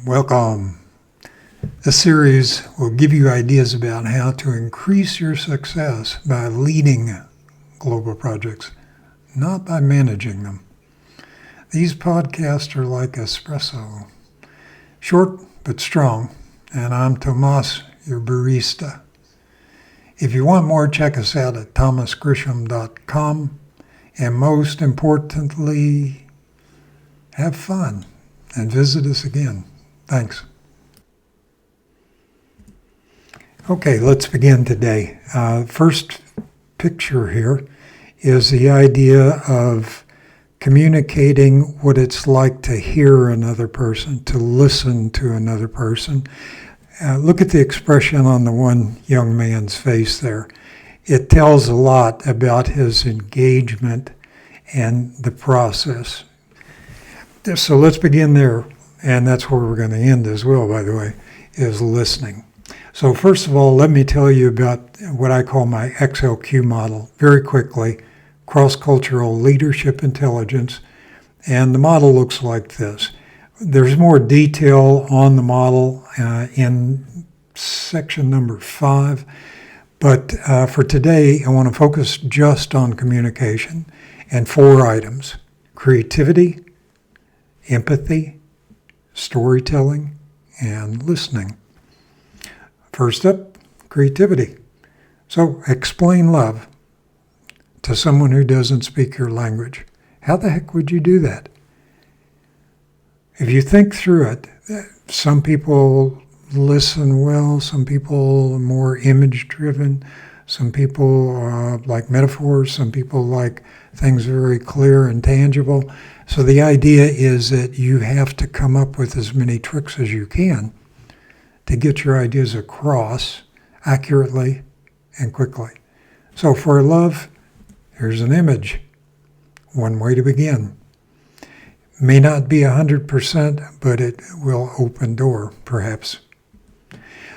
Welcome. This series will give you ideas about how to increase your success by leading global projects, not by managing them. These podcasts are like espresso, short but strong, and I'm Tomas, your barista. If you want more, check us out at thomasgrisham.com, and most importantly, have fun and visit us again. Thanks. Okay, let's begin today. First picture here is the idea of communicating what it's like to hear another person, to listen to another person. Look at the expression on the one young man's face there. It tells a lot about his engagement and the process. So let's begin there. And that's where we're going to end as well, by the way, is listening. So first of all, let me tell you about what I call my XLQ model. Very quickly, cross-cultural leadership intelligence. And the model looks like this. There's more detail on the model in section number 5. But for today, I want to focus just on communication and 4 items: creativity, empathy, storytelling, and listening. First up, creativity. So explain love to someone who doesn't speak your language. How the heck would you do that? If you think through it, some people listen well, some people are more image-driven, some people like metaphors, some people like things very clear and tangible. So the idea is that you have to come up with as many tricks as you can to get your ideas across accurately and quickly. So for love, here's an image. One way to begin. May not be 100%, but it will open door, perhaps.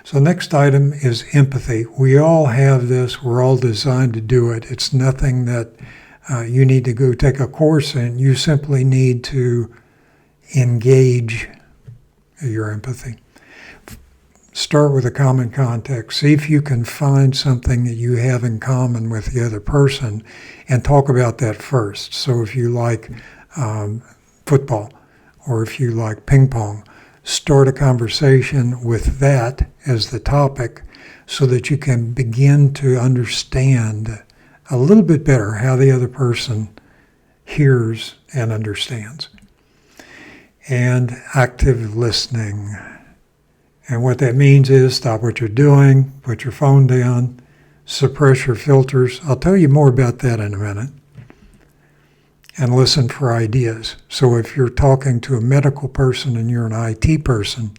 So next item is empathy. We all have this. We're all designed to do it. It's nothing that you need to go take a course in. You simply need to engage your empathy. Start with a common context. See if you can find something that you have in common with the other person and talk about that first. So if you like football or if you like ping pong, start a conversation with that as the topic so that you can begin to understand a little bit better how the other person hears and understands. And active listening. And what that means is stop what you're doing, put your phone down, suppress your filters. I'll tell you more about that in a minute. And listen for ideas. So if you're talking to a medical person and you're an IT person,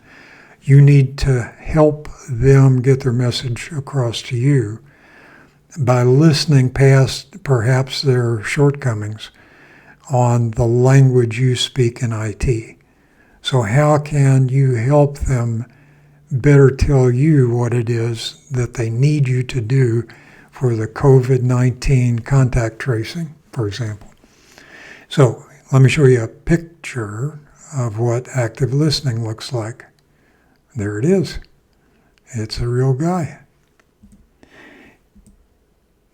you need to help them get their message across to you by listening past perhaps their shortcomings on the language you speak in IT. So how can you help them better tell you what it is that they need you to do for the COVID-19 contact tracing, for example? So let me show you a picture of what active listening looks like. There it is. It's a real guy.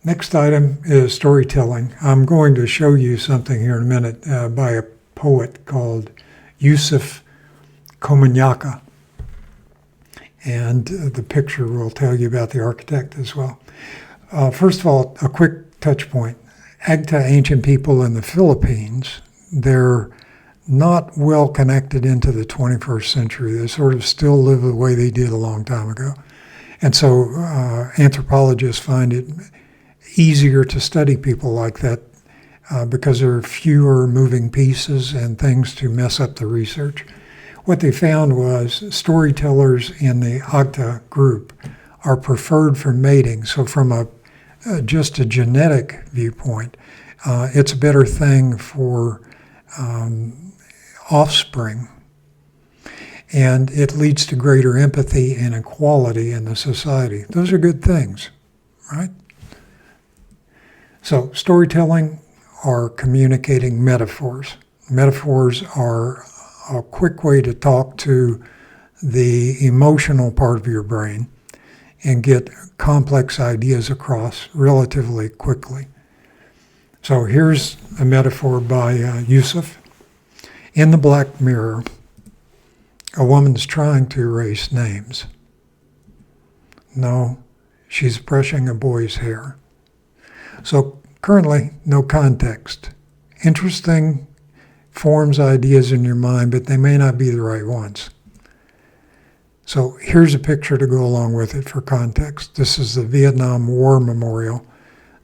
Next item is storytelling. I'm going to show you something here in a minute by a poet called Yusuf Komunyakaa. And the picture will tell you about the architect as well. First of all, a quick touch point. Agta ancient people in the Philippines, they're not well connected into the 21st century. They sort of still live the way they did a long time ago. And so anthropologists find it easier to study people like that because there are fewer moving pieces and things to mess up the research. What they found was storytellers in the Agta group are preferred for mating. So from just a genetic viewpoint, it's a better thing for offspring. And it leads to greater empathy and equality in the society. Those are good things, right? So storytelling are communicating metaphors. Metaphors are a quick way to talk to the emotional part of your brain and get complex ideas across relatively quickly. So here's a metaphor by Yusuf. In the black mirror, a woman's trying to erase names. No, she's brushing a boy's hair. So currently, no context. Interesting forms ideas in your mind, but they may not be the right ones. So here's a picture to go along with it for context. This is the Vietnam War Memorial.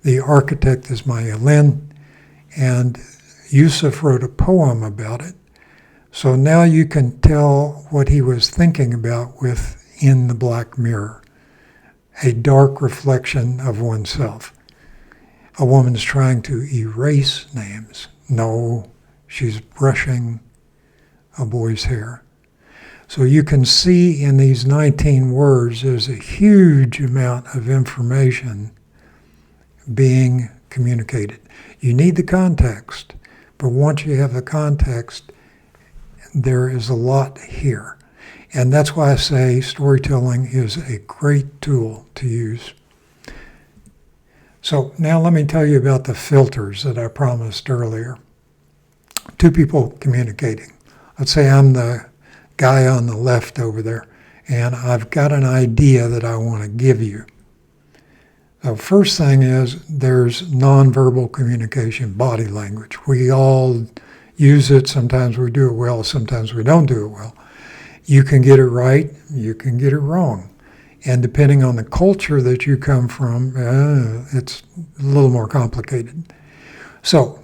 The architect is Maya Lin, and Yusuf wrote a poem about it. So now you can tell what he was thinking about with In the Black Mirror, a dark reflection of oneself. A woman's trying to erase names. No, she's brushing a boy's hair. So you can see in these 19 words, there's a huge amount of information being communicated. You need the context, but once you have the context, there is a lot here. And that's why I say storytelling is a great tool to use. So now let me tell you about the filters that I promised earlier. Two people communicating. Let's say I'm the guy on the left over there, and I've got an idea that I want to give you. So first thing is there's nonverbal communication, body language. We all use it. Sometimes we do it well, sometimes we don't do it well. You can get it right, you can get it wrong. And depending on the culture that you come from, it's a little more complicated. So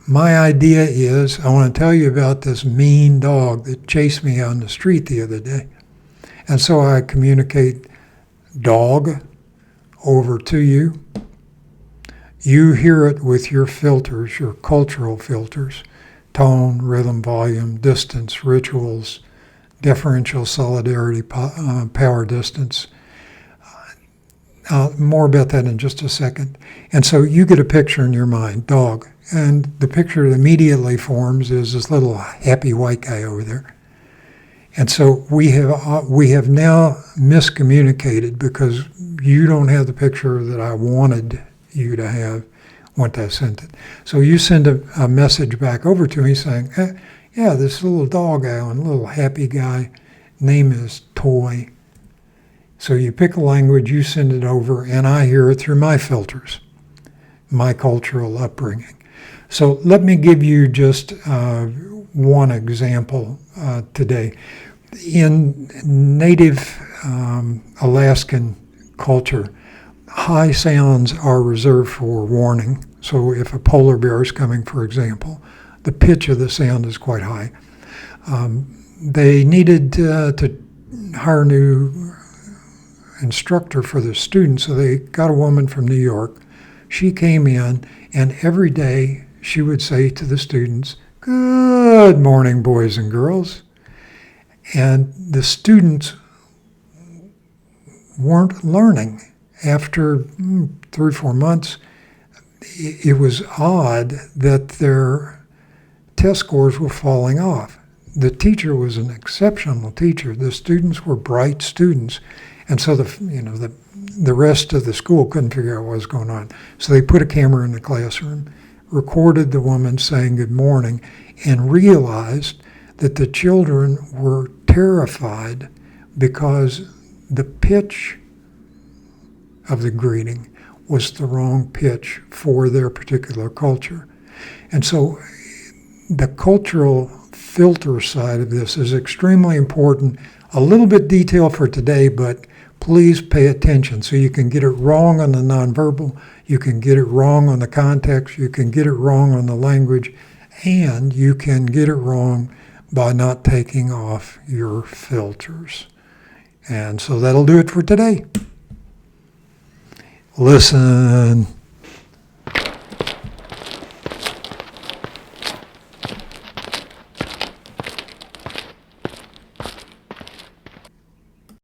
my idea is I want to tell you about this mean dog that chased me on the street the other day. And so I communicate dog over to you. You hear it with your filters, your cultural filters, tone, rhythm, volume, distance, rituals, deferential solidarity, power distance. More about that in just a second. And so you get a picture in your mind, dog. And the picture that immediately forms is this little happy white guy over there. And so we have now miscommunicated because you don't have the picture that I wanted you to have once I sent it. So you send a message back over to me saying, yeah, this little dog guy, a little happy guy, name is Toy. So you pick a language, you send it over, and I hear it through my filters, my cultural upbringing. So let me give you just one example today. In native Alaskan culture, high sounds are reserved for warning. So if a polar bear is coming, for example, the pitch of the sound is quite high. They needed to hire a new instructor for the students, so they got a woman from New York. She came in, and every day she would say to the students, "Good morning, boys and girls." And the students weren't learning. After 3 or 4 months, it was odd that their test scores were falling off. The teacher was an exceptional teacher. The students were bright students. And so the rest of the school couldn't figure out what was going on. So they put a camera in the classroom, recorded the woman saying good morning, and realized that the children were terrified because the pitch of the greeting was the wrong pitch for their particular culture. And so the cultural filter side of this is extremely important. A little bit detailed for today, but please pay attention. So you can get it wrong on the nonverbal, you can get it wrong on the context, you can get it wrong on the language, and you can get it wrong by not taking off your filters. And so that'll do it for today. Listen.